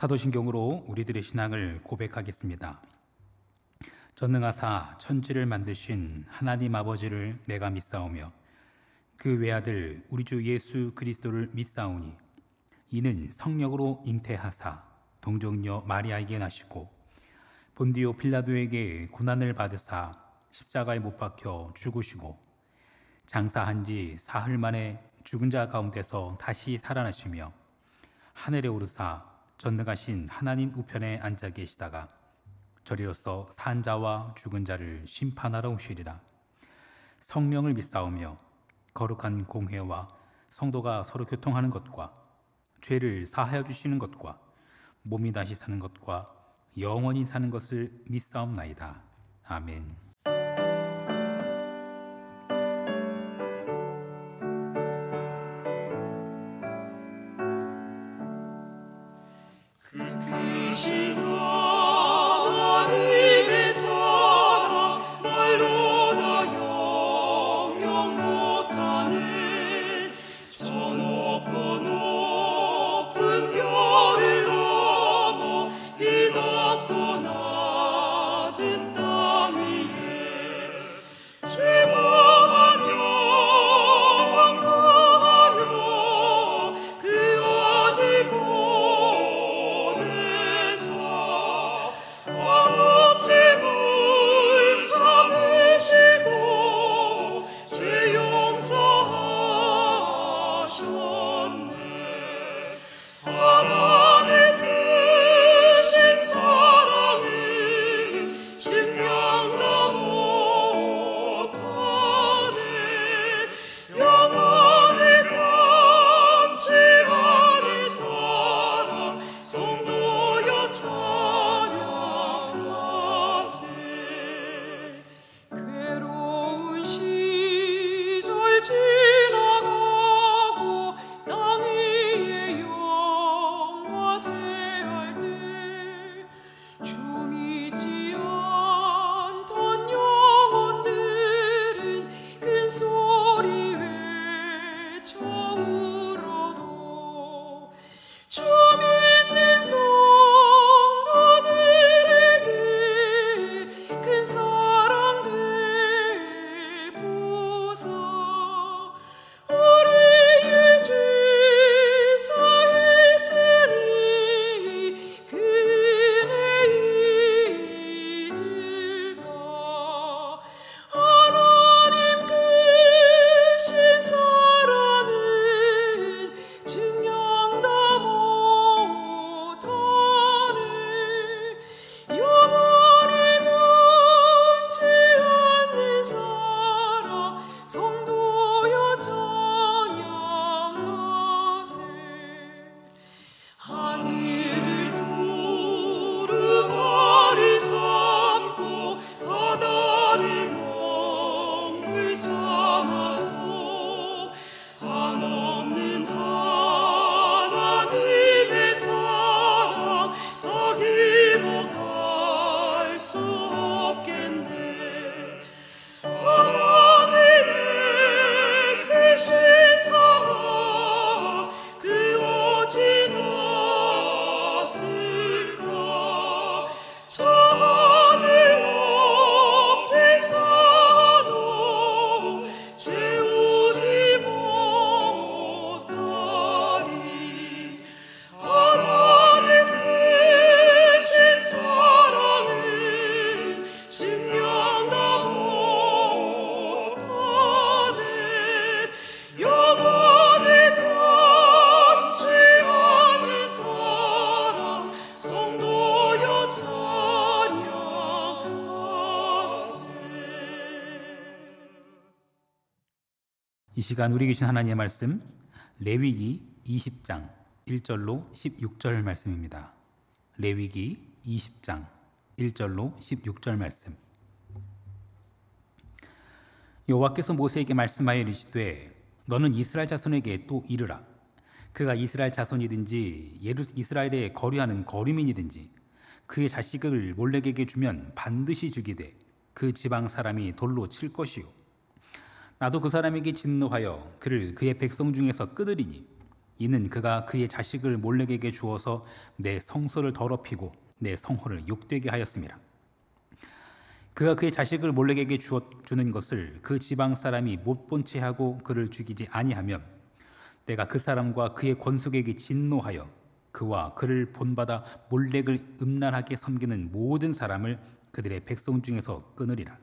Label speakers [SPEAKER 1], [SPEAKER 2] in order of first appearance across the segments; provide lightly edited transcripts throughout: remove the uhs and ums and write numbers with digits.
[SPEAKER 1] 사도신경으로 우리들의 신앙을 고백하겠습니다. 전능하사 천지를 만드신 하나님 아버지를 내가 믿사오며 그 외아들 우리 주 예수 그리스도를 믿사오니 이는 성령으로 잉태하사 동정녀 마리아에게 나시고 본디오 빌라도에게 고난을 받으사 십자가에 못 박혀 죽으시고 장사한 지 사흘 만에 죽은 자 가운데서 다시 살아나시며 하늘에 오르사 전능하신 하나님 우편에 앉아 계시다가 저리로서 산 자와 죽은 자를 심판하러 오시리라. 성령을 믿사오며 거룩한 공회와 성도가 서로 교통하는 것과 죄를 사하여 주시는 것과 몸이 다시 사는 것과 영원히 사는 것을 믿사옵나이다. 아멘. 이 시간 우리 계신 하나님의 말씀 레위기 20장 1절로 16절 말씀입니다. 레위기 20장 1절로 16절 말씀. 여호와께서 모세에게 말씀하여 이르시되 너는 이스라엘 자손에게 또 이르라. 그가 이스라엘 자손이든지 이스라엘에 거류하는 거류민이든지 그의 자식을 몰렉에게 주면 반드시 죽이되 그 지방 사람이 돌로 칠 것이요 나도 그 사람에게 진노하여 그를 그의 백성 중에서 끊으리니 이는 그가 그의 자식을 몰렉에게 주어서 내 성소를 더럽히고 내 성호를 욕되게 하였습니다. 그가 그의 자식을 몰렉에게 주는 것을 그 지방 사람이 못 본 채 하고 그를 죽이지 아니하면 내가 그 사람과 그의 권속에게 진노하여 그와 그를 본받아 몰렉을 음란하게 섬기는 모든 사람을 그들의 백성 중에서 끊으리라.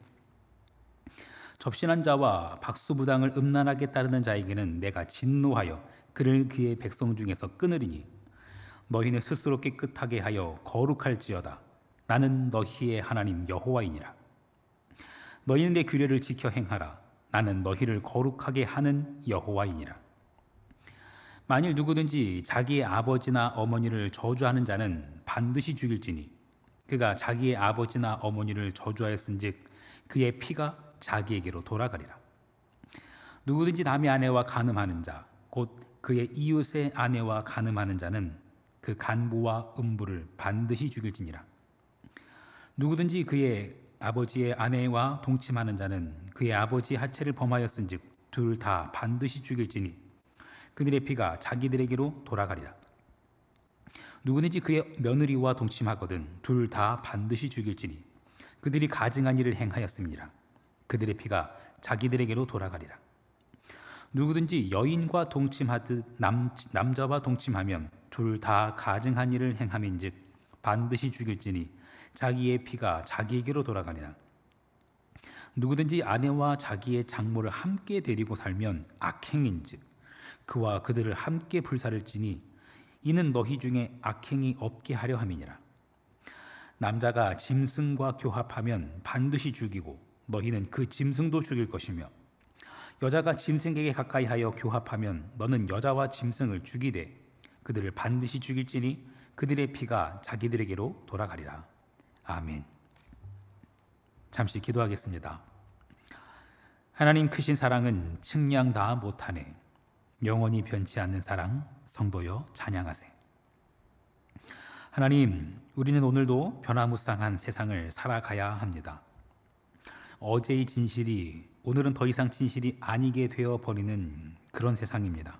[SPEAKER 1] 접신한 자와 박수부당을 음란하게 따르는 자에게는 내가 진노하여 그를 그의 백성 중에서 끊으리니 너희는 스스로 깨끗하게 하여 거룩할지어다. 나는 너희의 하나님 여호와이니라. 너희는 내 규례를 지켜 행하라. 나는 너희를 거룩하게 하는 여호와이니라. 만일 누구든지 자기의 아버지나 어머니를 저주하는 자는 반드시 죽일지니 그가 자기의 아버지나 어머니를 저주하였은즉 그의 피가 자기에게로 돌아가리라. 누구든지 남의 아내와 간음하는 자, 곧 그의 이웃의 아내와 간음하는 자는 그 간부와 음부를 반드시 죽일지니라. 누구든지 그의 아버지의 아내와 동침하는 자는 그의 아버지의 하체를 범하였은즉 둘 다 반드시 죽일지니 그들의 피가 자기들에게로 돌아가리라. 누구든지 그의 며느리와 동침하거든 둘 다 반드시 죽일지니 그들이 가증한 일을 행하였습니다. 그들의 피가 자기들에게로 돌아가리라. 누구든지 여인과 동침하듯 남자와 동침하면 둘 다 가증한 일을 행함인즉 반드시 죽일지니 자기의 피가 자기에게로 돌아가리라. 누구든지 아내와 자기의 장모를 함께 데리고 살면 악행인즉 그와 그들을 함께 불살을지니 이는 너희 중에 악행이 없게 하려 함이니라. 남자가 짐승과 교합하면 반드시 죽이고 너희는 그 짐승도 죽일 것이며 여자가 짐승에게 가까이 하여 교합하면 너는 여자와 짐승을 죽이되 그들을 반드시 죽일지니 그들의 피가 자기들에게로 돌아가리라. 아멘. 잠시 기도하겠습니다. 하나님 크신 사랑은 측량 다 못하네. 영원히 변치 않는 사랑, 성도여 찬양하세. 하나님, 우리는 오늘도 변화무쌍한 세상을 살아가야 합니다. 어제의 진실이 오늘은 더 이상 진실이 아니게 되어버리는 그런 세상입니다.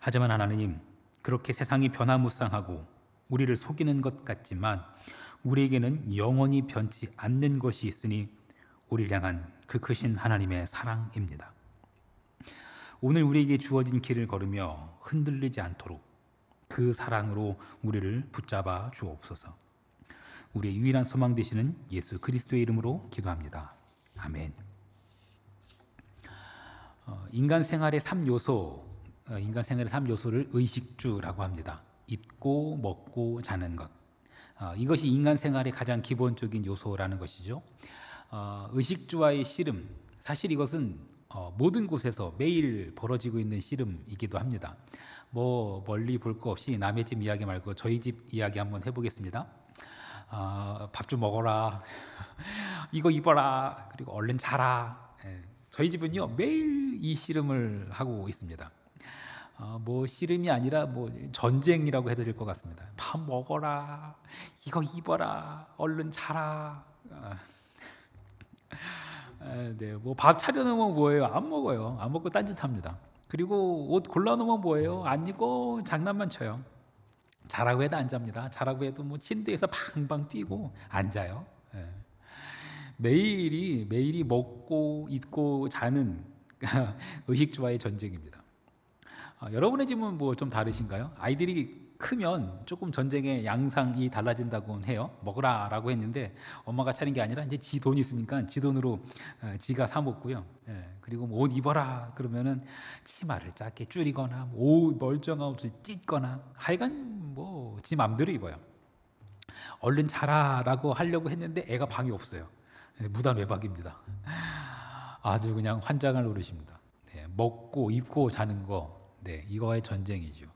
[SPEAKER 1] 하지만 하나님, 그렇게 세상이 변화무쌍하고 우리를 속이는 것 같지만 우리에게는 영원히 변치 않는 것이 있으니 우리를 향한 그 크신 하나님의 사랑입니다. 오늘 우리에게 주어진 길을 걸으며 흔들리지 않도록 그 사랑으로 우리를 붙잡아 주옵소서. 우리의 유일한 소망 되시는 예수 그리스도의 이름으로 기도합니다. 아멘. 인간 생활의 3요소를 의식주라고 합니다. 입고 먹고 자는 것. 이것이 인간 생활의 가장 기본적인 요소라는 것이죠. 의식주와의 씨름, 사실 이것은 모든 곳에서 매일 벌어지고 있는 씨름이기도 합니다. 멀리 볼 거 없이 남의 집 이야기 말고 저희 집 이야기 한번 해보겠습니다. 밥 좀 먹어라. 이거 입어라. 그리고 얼른 자라. 저희 집은요 매일 이 씨름을 하고 있습니다. 씨름이 아니라 전쟁이라고 해도 될 것 같습니다. 밥 먹어라. 이거 입어라. 얼른 자라. 네, 밥 차려놓으면 뭐예요? 안 먹어요. 안 먹고 딴짓합니다. 그리고 옷 골라놓으면 뭐예요? 안 입고 장난만 쳐요. 자라고 해도 안 잡니다. 자라고 해도 침대에서 팡팡 뛰고 안 자요. 네. 매일이 먹고 입고 자는 의식주와의 전쟁입니다. 여러분의 집은 좀 다르신가요? 아이들이 크면 조금 전쟁의 양상이 달라진다고 해요. 먹으라라고 했는데 엄마가 차린 게 아니라 이제 지 돈이 있으니까 지 돈으로 지가 사 먹고요. 그리고 옷 입어라 그러면은 치마를 짧게 줄이거나 옷 멀쩡한 옷을 찢거나 하여간 지 맘대로 입어요. 얼른 자라라고 하려고 했는데 애가 방이 없어요. 무단 외박입니다. 아주 그냥 환장할 노릇입니다. 먹고 입고 자는 거, 이거의 전쟁이죠.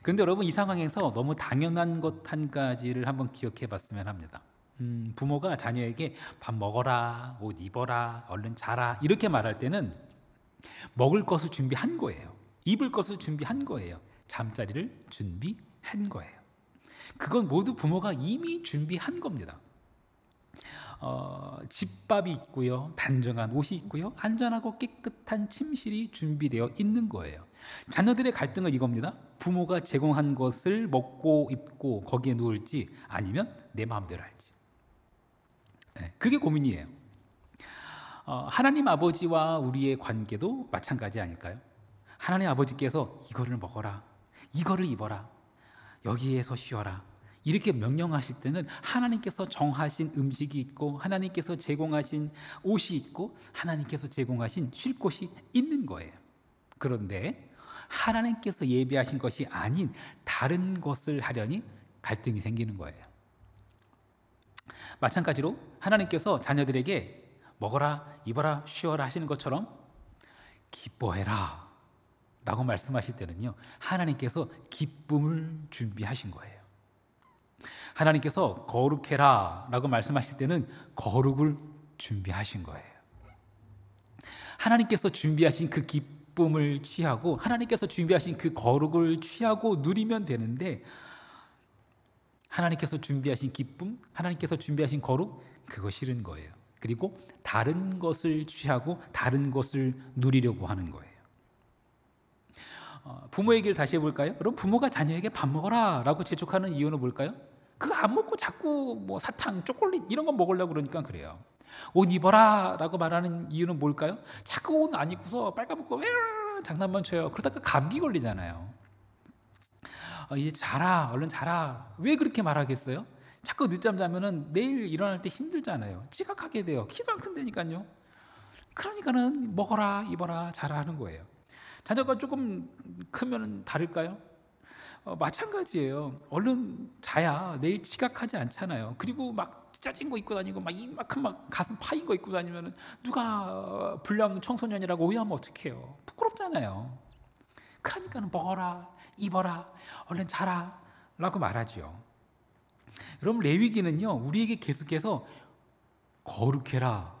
[SPEAKER 1] 그런데 여러분, 이 상황에서 너무 당연한 것 한 가지를 한번 기억해 봤으면 합니다. 부모가 자녀에게 밥 먹어라, 옷 입어라, 얼른 자라 이렇게 말할 때는 먹을 것을 준비한 거예요. 입을 것을 준비한 거예요. 잠자리를 준비한 거예요. 그건 모두 부모가 이미 준비한 겁니다. 집밥이 있고요, 단정한 옷이 있고요, 안전하고 깨끗한 침실이 준비되어 있는 거예요. 자녀들의 갈등은 이겁니다. 부모가 제공한 것을 먹고 입고 거기에 누울지 아니면 내 마음대로 할지. 그게 고민이에요. 하나님 아버지와 우리의 관계도 마찬가지 아닐까요? 하나님 아버지께서 이거를 먹어라, 이거를 입어라, 여기에서 쉬어라 이렇게 명령하실 때는 하나님께서 정하신 음식이 있고 하나님께서 제공하신 옷이 있고 하나님께서 제공하신 쉴 곳이 있는 거예요. 그런데 하나님께서 예비하신 것이 아닌 다른 것을 하려니 갈등이 생기는 거예요. 마찬가지로 하나님께서 자녀들에게 먹어라, 입어라, 쉬어라 하시는 것처럼 기뻐해라 라고 말씀하실 때는요, 하나님께서 기쁨을 준비하신 거예요. 하나님께서 거룩해라 라고 말씀하실 때는 거룩을 준비하신 거예요. 하나님께서 준비하신 그 기쁨을 취하고 하나님께서 준비하신 그 거룩을 취하고 누리면 되는데, 하나님께서 준비하신 기쁨, 하나님께서 준비하신 거룩, 그거 싫은 거예요. 그리고 다른 것을 취하고 다른 것을 누리려고 하는 거예요. 부모 얘기를 다시 해볼까요? 그럼 부모가 자녀에게 밥 먹어라 라고 재촉하는 이유는 뭘까요? 그거 안 먹고 자꾸 뭐 사탕, 초콜릿 이런 거 먹으려고 그러니까 그래요. 옷 입어라 라고 말하는 이유는 뭘까요? 자꾸 옷 안 입고서 빨가벗고 장난만 쳐요. 그러다가 감기 걸리잖아요. 이제 자라, 얼른 자라. 왜 그렇게 말하겠어요? 자꾸 늦잠 자면은 내일 일어날 때 힘들잖아요. 지각하게 돼요. 키도 안 큰다니까요. 그러니까는 먹어라, 입어라, 자라 하는 거예요. 자녀가 조금 크면 다를까요? 마찬가지예요. 얼른 자야 내일 지각하지 않잖아요. 그리고 막 찢어진 거 입고 다니고 막 이만큼 막 가슴 파인 거 입고 다니면 누가 불량 청소년이라고 오해하면 어떡해요? 부끄럽잖아요. 그러니까는 먹어라, 입어라, 얼른 자라 라고 말하죠. 여러분, 레위기는요 우리에게 계속해서 거룩해라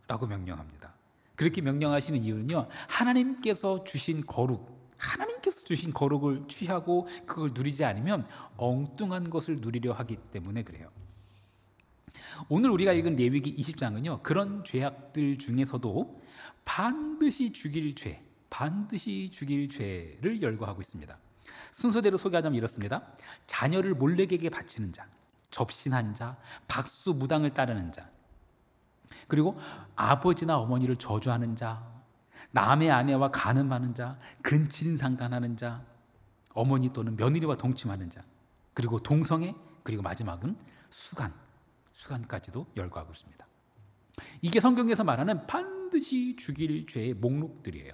[SPEAKER 1] 라고 명령합니다. 그렇게 명령하시는 이유는요, 하나님께서 주신 거룩을 취하고 그걸 누리지 않으면 엉뚱한 것을 누리려 하기 때문에 그래요. 오늘 우리가 읽은 레위기 20장은요 그런 죄악들 중에서도 반드시 죽일 죄를 열거하고 있습니다. 순서대로 소개하자면 이렇습니다. 자녀를 몰래에게 바치는 자, 접신한 자, 박수무당을 따르는 자, 그리고 아버지나 어머니를 저주하는 자, 남의 아내와 간음하는 자, 근친상간하는 자, 어머니 또는 며느리와 동침하는 자, 그리고 동성애, 그리고 마지막은 수간까지도 열거하고 있습니다. 이게 성경에서 말하는 반드시 죽일 죄의 목록들이에요.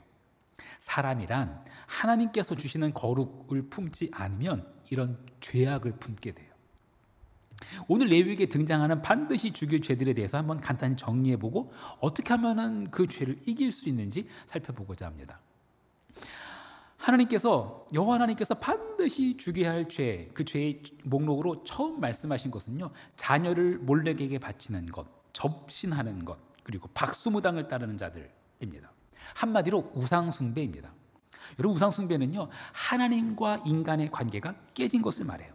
[SPEAKER 1] 사람이란 하나님께서 주시는 거룩을 품지 않으면 이런 죄악을 품게 돼요. 오늘 레위기에 등장하는 반드시 죽일 죄들에 대해서 한번 간단히 정리해보고 어떻게 하면 그 죄를 이길 수 있는지 살펴보고자 합니다. 여호와 하나님께서 반드시 죽여야 할 죄, 그 죄의 목록으로 처음 말씀하신 것은요, 자녀를 몰래에게 바치는 것, 접신하는 것, 그리고 박수무당을 따르는 자들입니다. 한마디로 우상숭배입니다. 여러분, 우상숭배는요 하나님과 인간의 관계가 깨진 것을 말해요.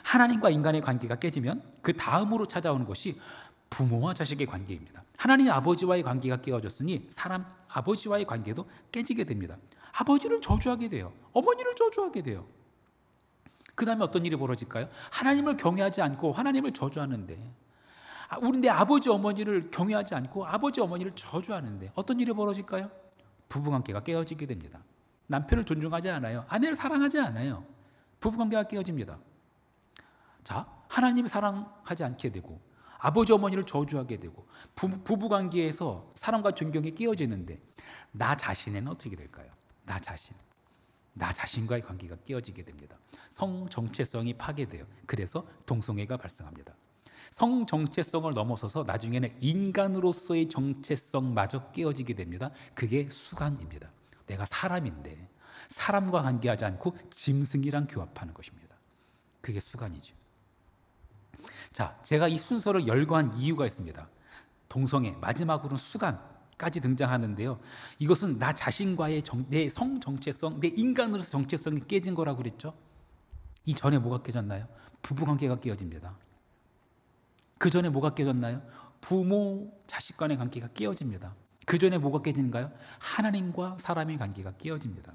[SPEAKER 1] 하나님과 인간의 관계가 깨지면 그 다음으로 찾아오는 것이 부모와 자식의 관계입니다. 하나님 아버지와의 관계가 깨어졌으니 사람 아버지와의 관계도 깨지게 됩니다. 아버지를 저주하게 돼요. 어머니를 저주하게 돼요. 그 다음에 어떤 일이 벌어질까요? 하나님을 경외하지 않고 하나님을 저주하는데, 우리 내 아버지 어머니를 경외하지 않고 아버지 어머니를 저주하는데 어떤 일이 벌어질까요? 부부관계가 깨어지게 됩니다. 남편을 존중하지 않아요. 아내를 사랑하지 않아요. 부부관계가 깨어집니다. 자, 하나님을 사랑하지 않게 되고 아버지 어머니를 저주하게 되고 부부관계에서 사랑과 존경이 깨어지는데 나 자신에는 어떻게 될까요? 나 자신과의 관계가 깨어지게 됩니다. 성 정체성이 파괴돼요. 그래서 동성애가 발생합니다. 성 정체성을 넘어서서 나중에는 인간으로서의 정체성마저 깨어지게 됩니다. 그게 수간입니다. 내가 사람인데 사람과 관계하지 않고 짐승이랑 교합하는 것입니다. 그게 수간이죠. 자, 제가 이 순서를 열거한 이유가 있습니다. 동성애, 마지막으로는 수간까지 등장하는데요. 이것은 나 자신과의 내 성 정체성, 내 인간으로서 정체성이 깨진 거라고 그랬죠. 이 전에 뭐가 깨졌나요? 부부관계가 깨어집니다. 그 전에 뭐가 깨졌나요? 부모, 자식 간의 관계가 깨어집니다. 그 전에 뭐가 깨지는가요? 하나님과 사람의 관계가 깨어집니다.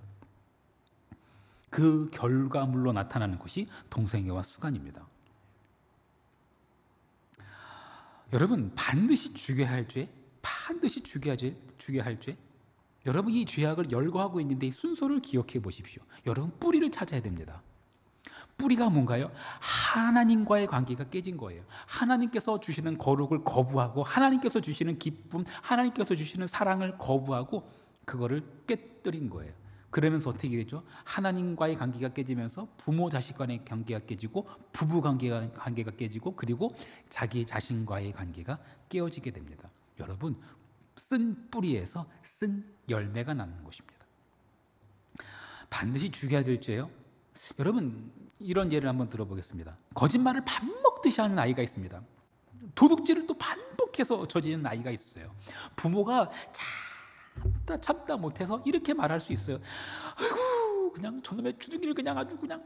[SPEAKER 1] 그 결과물로 나타나는 것이 동성애와 수간입니다. 여러분, 반드시 죽여야 할 죄, 반드시 죽여야 할 죄. 여러분, 이 죄악을 열거하고 있는데 이 순서를 기억해 보십시오. 여러분, 뿌리를 찾아야 됩니다. 뿌리가 뭔가요? 하나님과의 관계가 깨진 거예요. 하나님께서 주시는 거룩을 거부하고, 하나님께서 주시는 기쁨, 하나님께서 주시는 사랑을 거부하고 그거를 깨뜨린 거예요. 그러면서 어떻게 되죠? 하나님과의 관계가 깨지면서 부모 자식 간의 관계가 깨지고, 부부 관계가 깨지고, 그리고 자기 자신과의 관계가 깨어지게 됩니다. 여러분, 쓴 뿌리에서 쓴 열매가 나는 것입니다. 반드시 죽여야 될 죄요. 여러분, 이런 예를 한번 들어보겠습니다. 거짓말을 밥 먹듯이 하는 아이가 있습니다. 도둑질을 또 반복해서 저지르는 아이가 있어요. 부모가 참다 못해서 이렇게 말할 수 있어요. 아이고, 그냥 저놈의 주둥이를 그냥 아주 그냥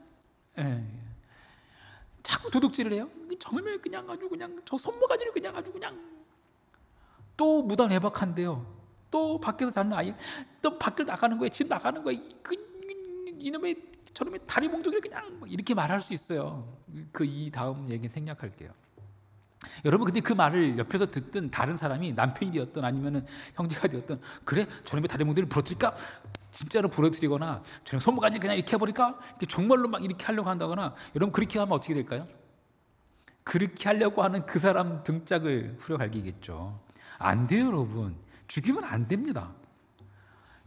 [SPEAKER 1] 자꾸 도둑질을 해요. 저놈의 그냥 아주 그냥 저 손모가지를 그냥 아주 그냥. 또 무단외박한대요. 또 밖에서 자는 아이, 또 밖을 나가는 거예요. 집 나가는 거예요. 이놈의 저놈의 다리 몽둥이를 그냥 이렇게 말할 수 있어요. 이 다음 얘기 생략할게요. 여러분, 근데 그 말을 옆에서 듣던 다른 사람이 남편이 되었든 아니면 형제가 되었든, 그래? 저놈의 다리 몽둥이를 부러뜨릴까? 진짜로 부러뜨리거나 저놈의 손모가지 그냥 이렇게 해버릴까? 정말로 막 이렇게 하려고 한다거나, 여러분, 그렇게 하면 어떻게 될까요? 그렇게 하려고 하는 그 사람 등짝을 후려갈기겠죠. 안 돼요, 여러분. 죽이면 안 됩니다.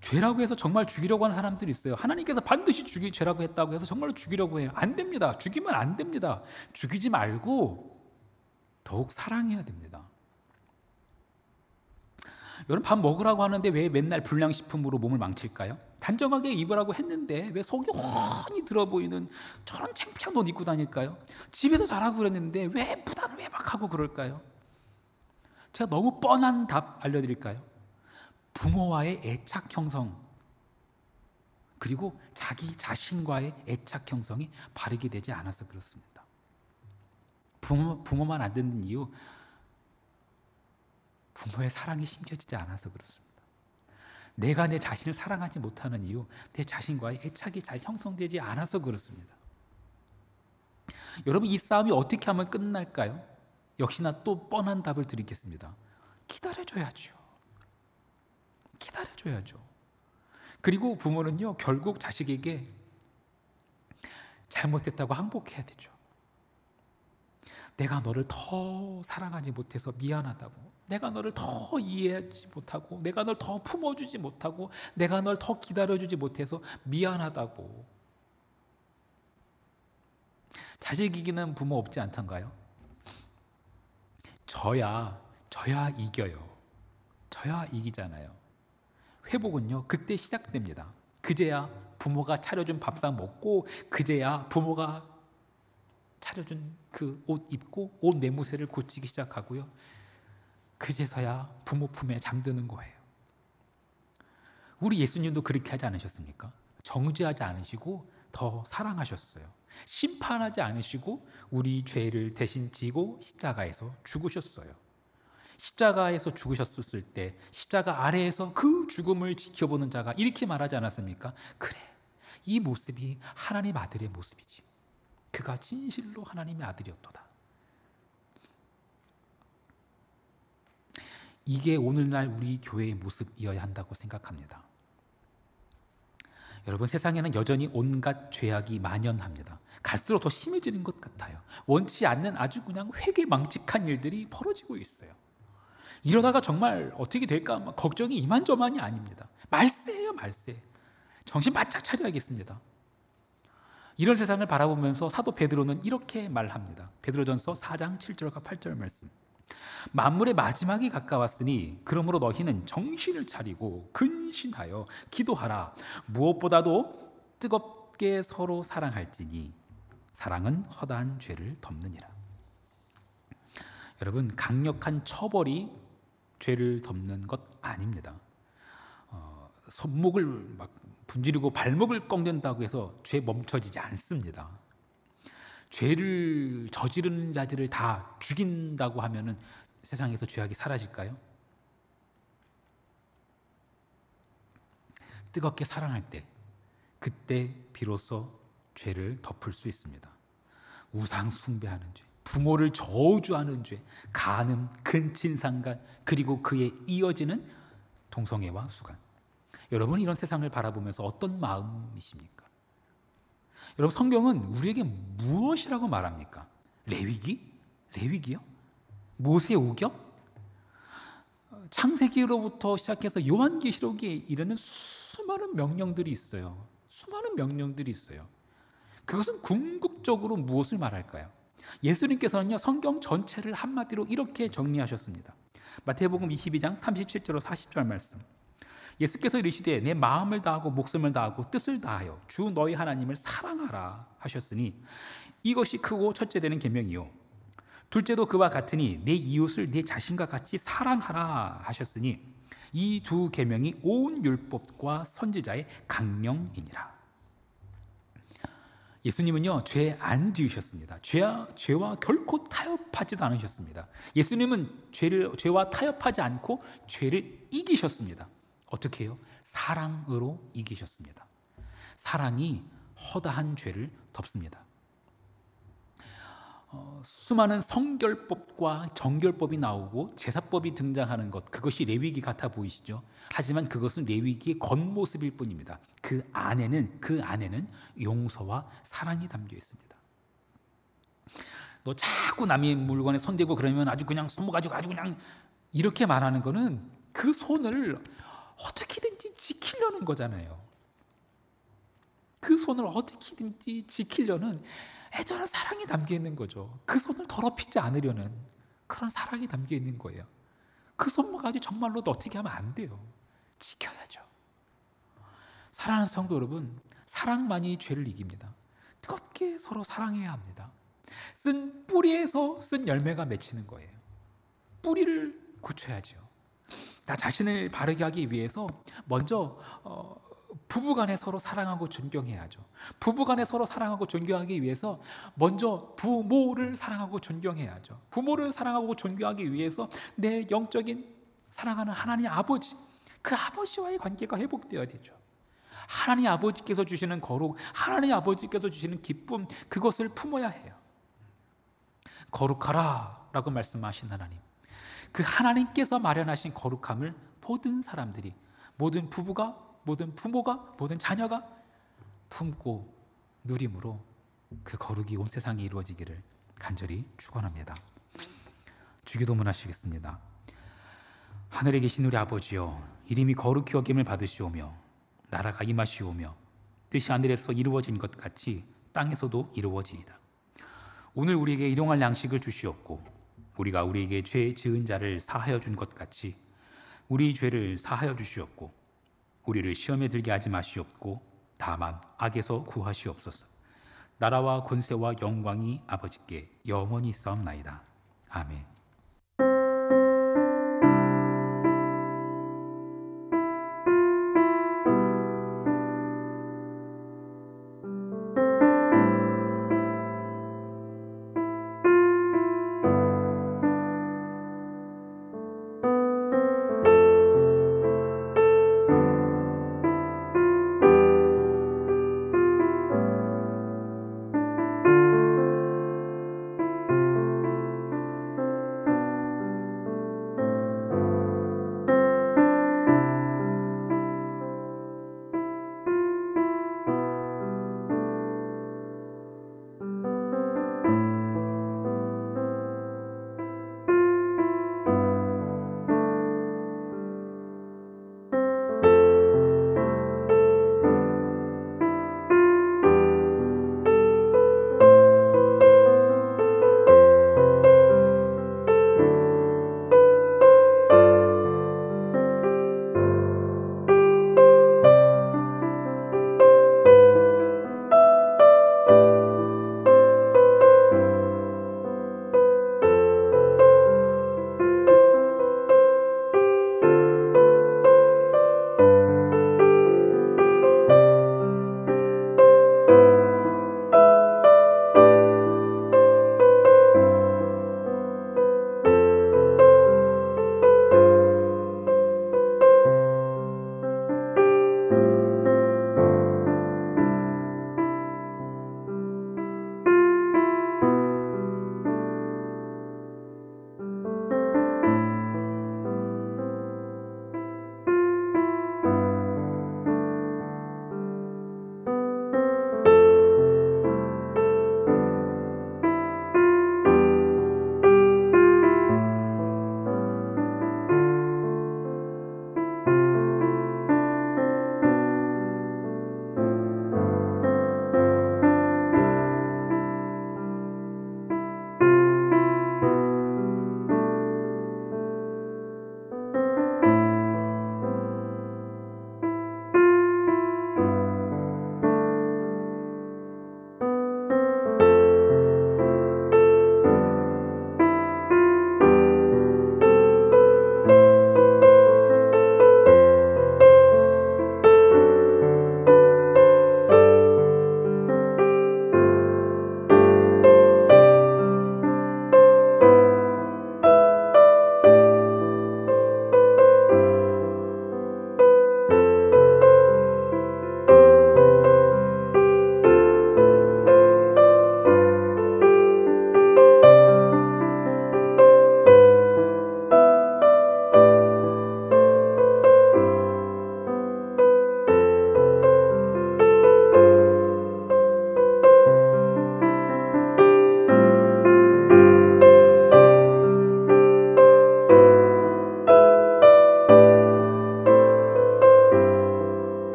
[SPEAKER 1] 죄라고 해서 정말 죽이려고 하는 사람들이 있어요. 하나님께서 반드시 죄라고 했다고 해서 정말로 죽이려고 해요. 안 됩니다. 죽이면 안 됩니다. 죽이지 말고 더욱 사랑해야 됩니다. 여러분, 밥 먹으라고 하는데 왜 맨날 불량식품으로 몸을 망칠까요? 단정하게 입으라고 했는데 왜 속이 훤히 들어 보이는 저런 창피한 옷 입고 다닐까요? 집에서 자라고 그랬는데 왜 무단외박하고 그럴까요? 제가 너무 뻔한 답 알려드릴까요? 부모와의 애착 형성, 그리고 자기 자신과의 애착 형성이 바르게 되지 않아서 그렇습니다. 부모만 안 듣는 이유, 부모의 사랑이 심겨지지 않아서 그렇습니다. 내가 내 자신을 사랑하지 못하는 이유, 내 자신과의 애착이 잘 형성되지 않아서 그렇습니다. 여러분, 이 싸움이 어떻게 하면 끝날까요? 역시나 또 뻔한 답을 드리겠습니다. 기다려줘야죠. 그리고 부모는요, 결국 자식에게 잘못했다고 항복해야 되죠. 내가 너를 더 사랑하지 못해서 미안하다고, 내가 너를 더 이해하지 못하고, 내가 널 더 품어주지 못하고, 내가 널 더 기다려주지 못해서 미안하다고. 자식 이기는 부모 없지 않던가요? 저야 이겨요. 저야 이기잖아요. 회복은요, 그때 시작됩니다. 그제야 부모가 차려준 밥상 먹고, 그제야 부모가 차려준 그 옷 입고 옷 매무새를 고치기 시작하고요. 그제서야 부모 품에 잠드는 거예요. 우리 예수님도 그렇게 하지 않으셨습니까? 정죄하지 않으시고 더 사랑하셨어요. 심판하지 않으시고 우리 죄를 대신 지고 십자가에서 죽으셨어요. 십자가에서 죽으셨을 때 십자가 아래에서 그 죽음을 지켜보는 자가 이렇게 말하지 않았습니까? 그래, 이 모습이 하나님 아들의 모습이지. 그가 진실로 하나님의 아들이었도다. 이게 오늘날 우리 교회의 모습이어야 한다고 생각합니다. 여러분, 세상에는 여전히 온갖 죄악이 만연합니다. 갈수록 더 심해지는 것 같아요. 원치 않는 아주 그냥 회개망측한 일들이 벌어지고 있어요. 이러다가 정말 어떻게 될까 걱정이 이만저만이 아닙니다. 말세예요, 말세. 정신 바짝 차려야겠습니다. 이런 세상을 바라보면서 사도 베드로는 이렇게 말합니다. 베드로전서 4장 7절과 8절 말씀. 만물의 마지막이 가까웠으니 그러므로 너희는 정신을 차리고 근신하여 기도하라. 무엇보다도 뜨겁게 서로 사랑할지니 사랑은 허다한 죄를 덮느니라. 여러분, 강력한 처벌이 죄를 덮는 것 아닙니다. 손목을 막 분지르고 발목을 꺾는다고 해서 죄 멈춰지지 않습니다. 죄를 저지르는 자들을 다 죽인다고 하면은 세상에서 죄악이 사라질까요? 뜨겁게 사랑할 때, 그때 비로소 죄를 덮을 수 있습니다. 우상 숭배하는 죄, 부모를 저주하는 죄, 간음, 근친상간, 그리고 그에 이어지는 동성애와 수간. 여러분, 이런 세상을 바라보면서 어떤 마음이십니까? 여러분, 성경은 우리에게 무엇이라고 말합니까? 레위기? 레위기요? 모세오경? 창세기로부터 시작해서 요한계시록에 이르는 수많은 명령들이 있어요. 수많은 명령들이 있어요. 그것은 궁극적으로 무엇을 말할까요? 예수님께서는요, 성경 전체를 한마디로 이렇게 정리하셨습니다. 마태복음 22장 37절로 40절 말씀. 예수께서 이르시되 내 마음을 다하고 목숨을 다하고 뜻을 다하여 주 너희 하나님을 사랑하라 하셨으니 이것이 크고 첫째 되는 계명이요 둘째도 그와 같으니 내 이웃을 내 자신과 같이 사랑하라 하셨으니 이 두 계명이 온 율법과 선지자의 강령이니라. 예수님은요, 죄 안 지으셨습니다. 죄와 결코 타협하지도 않으셨습니다. 예수님은 죄와 타협하지 않고 죄를 이기셨습니다. 어떻게 해요? 사랑으로 이기셨습니다. 사랑이 허다한 죄를 덮습니다. 수많은 성결법과 정결법이 나오고 제사법이 등장하는 것, 그것이 레위기 같아 보이시죠? 하지만 그것은 레위기의 겉모습일 뿐입니다. 그 안에는 용서와 사랑이 담겨 있습니다. 너 자꾸 남의 물건에 손대고 그러면 아주 그냥 손모가지고 아주 그냥 이렇게 말하는 거는 그 손을 어떻게든지 지키려는 거잖아요. 그 손을 어떻게든지 지키려는 애절한 사랑이 담겨 있는 거죠. 그 손을 더럽히지 않으려는 그런 사랑이 담겨 있는 거예요. 그 손모가지 정말로 어떻게 하면 안 돼요. 지켜야죠. 사랑하는 성도 여러분, 사랑만이 죄를 이깁니다. 뜨겁게 서로 사랑해야 합니다. 쓴 뿌리에서 쓴 열매가 맺히는 거예요. 뿌리를 고쳐야죠. 나 자신을 바르게 하기 위해서 먼저 부부간에 서로 사랑하고 존경해야죠. 부부간에 서로 사랑하고 존경하기 위해서 먼저 부모를 사랑하고 존경해야죠. 부모를 사랑하고 존경하기 위해서 내 영적인 사랑하는 하나님 아버지, 그 아버지와의 관계가 회복되어야 되죠. 하나님 아버지께서 주시는 거룩, 하나님 아버지께서 주시는 기쁨, 그것을 품어야 해요. 거룩하라 라고 말씀하신 하나님, 그 하나님께서 마련하신 거룩함을 모든 사람들이, 모든 부부가, 모든 부모가, 모든 자녀가 품고 누림으로 그 거룩이 온 세상에 이루어지기를 간절히 축원합니다. 주기도문 하시겠습니다. 하늘에 계신 우리 아버지여, 이름이 거룩히 여김을 받으시오며 나라가 임하시오며 뜻이 하늘에서 이루어진 것 같이 땅에서도 이루어지이다. 오늘 우리에게 일용할 양식을 주시옵고 우리가 우리에게 죄 지은 자를 사하여 준 것 같이 우리 죄를 사하여 주시옵고 우리를 시험에 들게 하지 마시옵고 다만 악에서 구하시옵소서. 나라와 권세와 영광이 아버지께 영원히 있사옵나이다. 아멘.